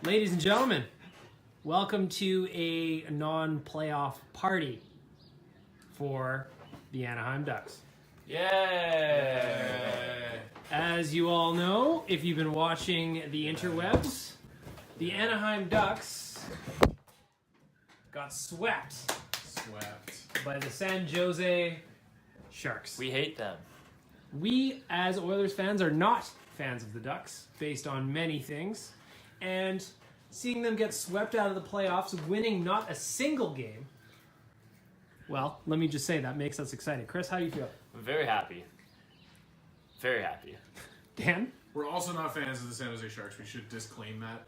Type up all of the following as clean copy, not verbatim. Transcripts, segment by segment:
Ladies and gentlemen, welcome to a non-playoff party for the Anaheim Ducks. Yay! As you all know, if you've been watching the interwebs, the Anaheim Ducks got swept by the San Jose Sharks. We hate them. We, as Oilers fans, are not fans of the Ducks, based on many things. And seeing them get swept out of the playoffs, winning not a single game, well, let me just say that makes us excited. Chris, how do you feel? I'm very happy. Very happy. Dan? We're also not fans of the San Jose Sharks. We should disclaim that.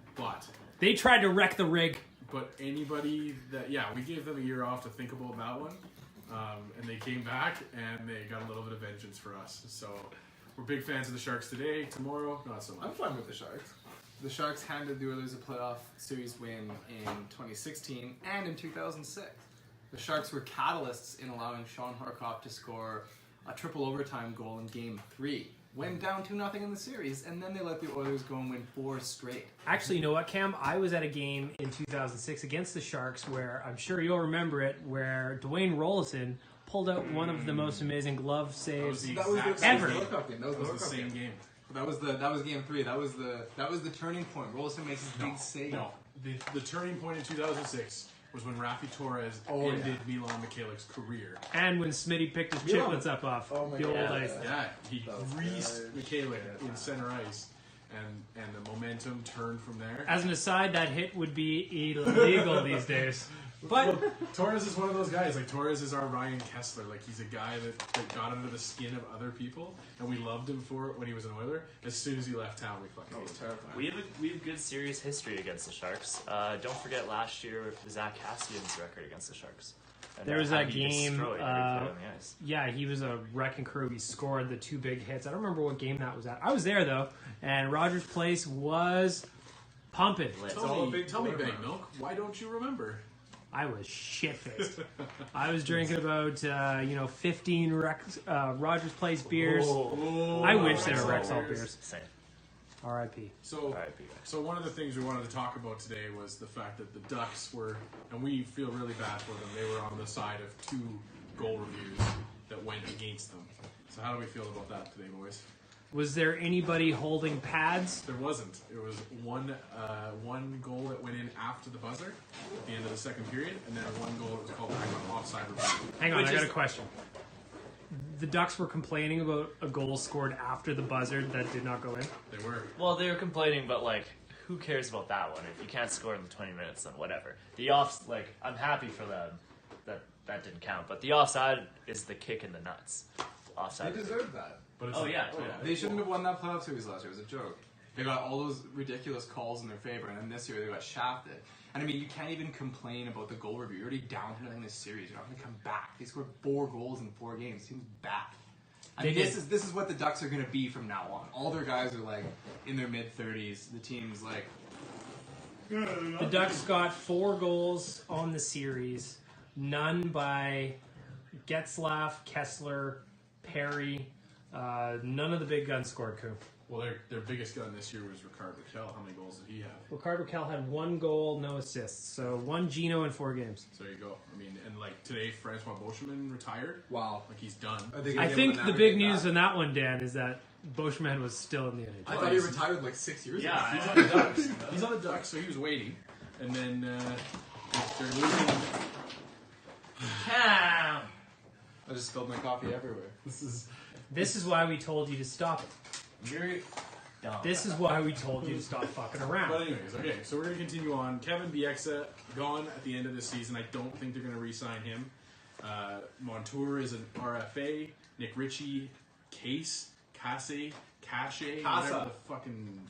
They tried to wreck the rig. But anybody that, we gave them a year off to think about that one. And they came back and they got a little bit of vengeance for us. So we're big fans of the Sharks today. Tomorrow, not so much. I'm fine with the Sharks. The Sharks handed the Oilers a playoff series win in 2016 and in 2006. The Sharks were catalysts in allowing Sean Harkoff to score a triple overtime goal in Game 3. Went down 2-0 in the series, and then they let the Oilers go and win 4 straight. Actually, you know what, Cam? I was at a game in 2006 against the Sharks where, I'm sure you'll remember it, where Dwayne Rollison pulled out one of the most amazing glove saves ever. That was the same game. That was Game 3. That was the turning point. Rollison makes his big save. No, the turning point in 2006 was when Raffi Torres ended Milan Michalik's career. And when Smitty picked his chiplets up off the old ice. Yeah, he greased Michalik in center ice, and the momentum turned from there. As an aside, that hit would be illegal these days. But Torres is one of those guys. Like, Torres is our Ryan Kessler. Like, he's a guy that got under the skin of other people, and we loved him for it when he was an Oiler. As soon as he left town, we fucking hated him. We have good serious history against the Sharks. Don't forget last year Zach Cassian's record against the Sharks. And there was how that he game. destroyed every player on the ice. Yeah, he was a wrecking crew. He scored the 2 big hits. I don't remember what game that was at. I was there though, and Rogers Place was pumping. Tell me, Big Milk, why don't you remember? I was shit-faced. I was drinking about 15 Rogers Place beers. I wish they were Rexall beers. Same. R.I.P. So one of the things we wanted to talk about today was the fact that the Ducks were, and we feel really bad for them, they were on the side of 2 goal reviews that went against them. So how do we feel about that today, boys? Was there anybody holding pads? There wasn't. It was one goal that went in after the buzzer at the end of the second period, and then one goal that was called back on offside review. Hang on, I got a question. The Ducks were complaining about a goal scored after the buzzer that did not go in? They were. Well, they were complaining, but who cares about that one? If you can't score in the 20 minutes, then whatever. I'm happy for them that didn't count, but the offside is the kick in the nuts. Offside. They deserved that. But They shouldn't have won that playoff series last year. It was a joke. They got all those ridiculous calls in their favor, and then this year they got shafted. And I mean, you can't even complain about the goal review. You're already down to nothing this series. You're not going to come back. They scored 4 goals in 4 games. The team's back. I mean, this is what the Ducks are going to be from now on. All their guys are in their mid-30s. The team's The Ducks got 4 goals on the series. None by Getzlaff, Kessler, Perry. None of the big guns scored, Coop. Well, their biggest gun this year was Rickard Rakell. How many goals did he have? Rickard Rakell had 1 goal, no assists. So 1 Gino in 4 games. So there you go. I mean, and today, Francois Beauchemin retired. wow. He's done. I think the big news in that one, Dan, is that Beauchemin was still in the NHL. I thought he retired 6 years ago. Yeah, He's on the Ducks. He's on the Ducks, so he was waiting. And then they're losing. Cam! I just spilled my coffee everywhere. This is why we told you to stop it. You're dumb. This is why we told you to stop fucking around. But anyways, okay, so we're going to continue on. Kevin Bieksa, gone at the end of this season. I don't think they're going to re-sign him. Montour is an RFA. Nick Ritchie, Cache,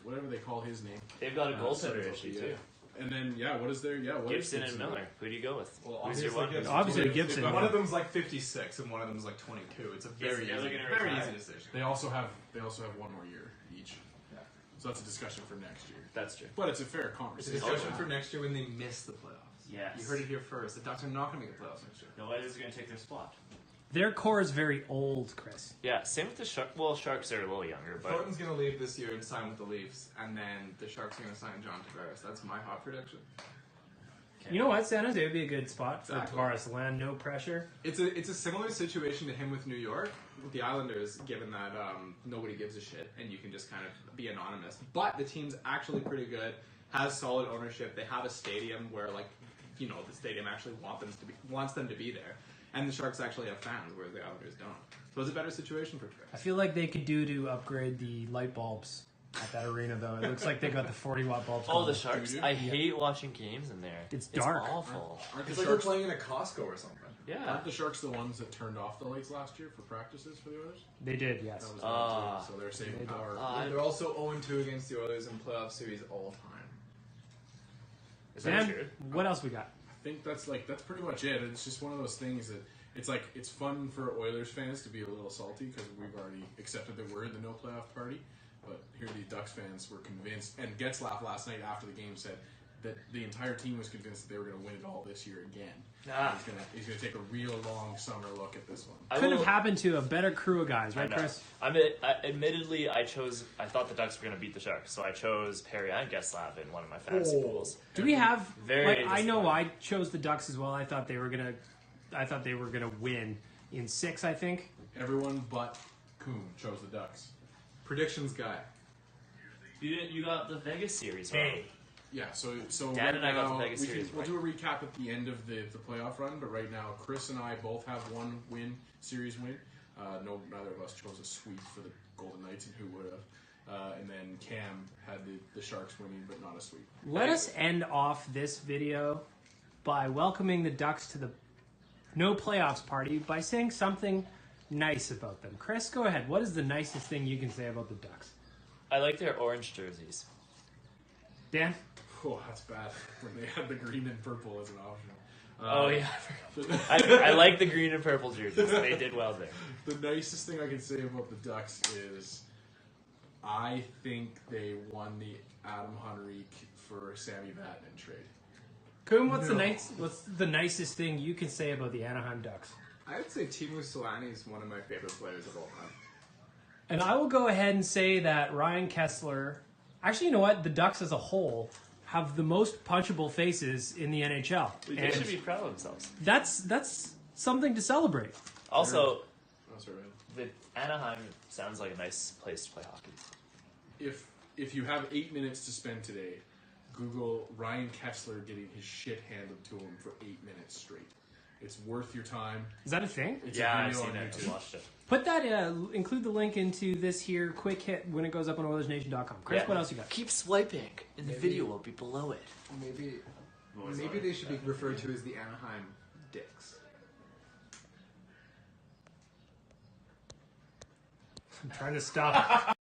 whatever they call his name. They've got a goaltender issue, too. And then, what is there? What Gibson is and Miller. Who do you go with? Well, Who's your obviously one? Obviously, Gibson. One of them's 56 and one of them's 22. It's a very easy decision. They also have 1 more year each. Yeah. So that's a discussion for next year. That's true. But it's a fair It's a conversation. discussion for next year when they miss the playoffs. Yes. You heard it here first. The Ducks are not going to make the playoffs next year. No, Oilers are going to take their spot. Their core is very old, Chris. Yeah, same with the Sharks. Well, Sharks are a little younger, but Thornton's going to leave this year and sign with the Leafs, and then the Sharks are going to sign John Tavares. That's my hot prediction. You know what? San Jose would be a good spot for Exactly. Tavares Land. No pressure. It's a similar situation to him with New York, with the Islanders, given that nobody gives a shit and you can just kind of be anonymous. But the team's actually pretty good, has solid ownership. They have a stadium where, like, you know, the stadium actually wants them to be there, and the Sharks actually have fans, whereas the Islanders don't. So it's a better situation for I Tavares. feel like they could do to upgrade the light bulbs at that arena, though. It looks like they got the 40-watt bulbs. oh, the going. Sharks! Dude. I hate watching games in there. It's dark. awful. Aren't It's the like they're Sharks? playing in a Costco or something. Yeah. Aren't the Sharks the ones that turned off the lights last year for practices for the Oilers? They did, yes. That was Ah. so they're saving They did. power. They're also 0-2 against the Oilers in playoff series all time. Is that Dan, true? what else we got? I think that's pretty much it. It's just one of those things that it's fun for Oilers fans to be a little salty because we've already accepted that we're in the no playoff party. But here the Ducks fans were convinced, and Getzlaf last night after the game said that the entire team was convinced that they were going to win it all this year again. Ah. He's going to take a real long summer look at this one. I Couldn't will- have happened to a better crew of guys, I right, know. Chris? Admittedly, I thought the Ducks were going to beat the Sharks, so I chose Perry and Getzlaf in one of my fantasy pools. Do we have? Very Like, I know I disappointing. chose the Ducks as well. I thought they were gonna win in 6. I think. Everyone but Kuhn chose the Ducks. Predictions guy. You got the Vegas series wrong. Yeah, so Dan right and I got now, the Vegas series we'll right. do a recap at the end of the playoff run, but right now Chris and I both have one series win. Neither of us chose a sweep for the Golden Knights, and who would have? And then Cam had the Sharks winning, but not a sweep. Let us end off this video by welcoming the Ducks to the no playoffs party by saying something nice about them. Chris, go ahead. What is the nicest thing you can say about the Ducks? I like their orange jerseys. Dan? Oh, that's bad when they had the green and purple as an option. Oh yeah, I like the green and purple jerseys. They did well there. The nicest thing I can say about the Ducks is I think they won the Adam Henrique for Sammy Vatanen trade. Coom, what's the nicest thing you can say about the Anaheim Ducks? I would say Teemu Selanne is one of my favorite players of all time. And I will go ahead and say that Ryan Kessler, actually, you know what? The Ducks as a whole have the most punchable faces in the NHL. They And should be proud of themselves. that's something to celebrate. Also, Oh, sorry. the Anaheim sounds like a nice place to play hockey. If you have 8 minutes to spend today, Google Ryan Kessler getting his shit handed to him for 8 minutes straight. It's worth your time. Is that a thing? It's Yeah, a I've video seen on it. YouTube. I've watched it. Put that, include the link into this here quick hit when it goes up on OilersNation.com. Chris, Yeah. what else you got? Keep swiping, and the video will be below it. Maybe they should be referred to as the Anaheim Dicks. I'm trying to stop.